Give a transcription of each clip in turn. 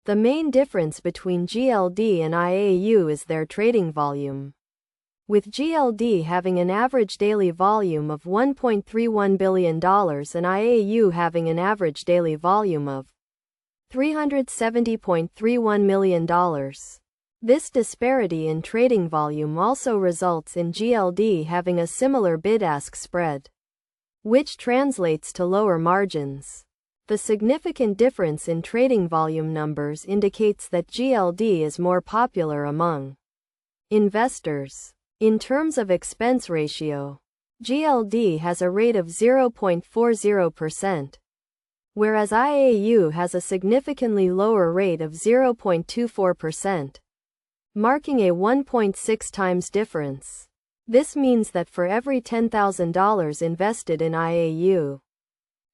The main difference between GLD and IAU is their trading volume, with GLD having an average daily volume of $1.31 billion and IAU having an average daily volume of $370.31 million. This disparity in trading volume also results in GLD having a similar bid-ask spread, which translates to lower margins. The significant difference in trading volume numbers indicates that GLD is more popular among investors. In terms of expense ratio, GLD has a rate of 0.40%, whereas IAU has a significantly lower rate of 0.24%, marking a 1.6 times difference. This means that for every $10,000 invested in IAU,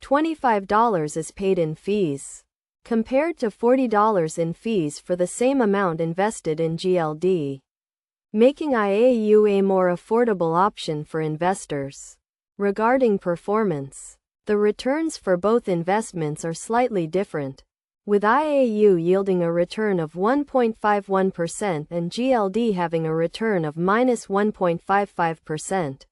$25 is paid in fees, compared to $40 in fees for the same amount invested in GLD, making IAU a more affordable option for investors. Regarding performance, the returns for both investments are slightly different, with IAU yielding a return of 1.51% and GLD having a return of -1.55%.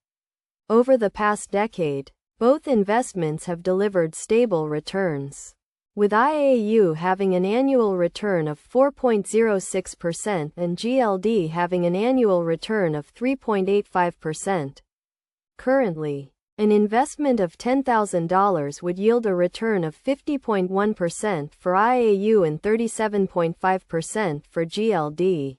Over the past decade, both investments have delivered stable returns, with IAU having an annual return of 4.06% and GLD having an annual return of 3.85%. Currently, an investment of $10,000 would yield a return of 50.1% for IAU and 37.5% for GLD.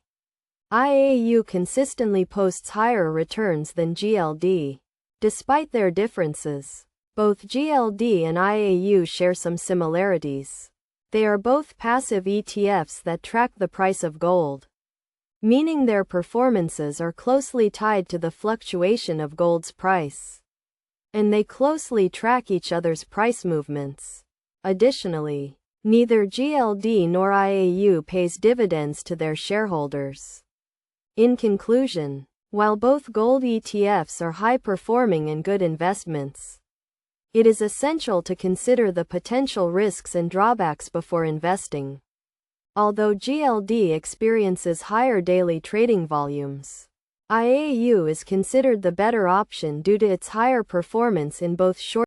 IAU consistently posts higher returns than GLD. Despite their differences, both GLD and IAU share some similarities. They are both passive ETFs that track the price of gold, meaning their performances are closely tied to the fluctuation of gold's price, and they closely track each other's price movements. Additionally, neither GLD nor IAU pays dividends to their shareholders. In conclusion, while both gold ETFs are high-performing and good investments, it is essential to consider the potential risks and drawbacks before investing. Although GLD experiences higher daily trading volumes, IAU is considered the better option due to its higher performance in both short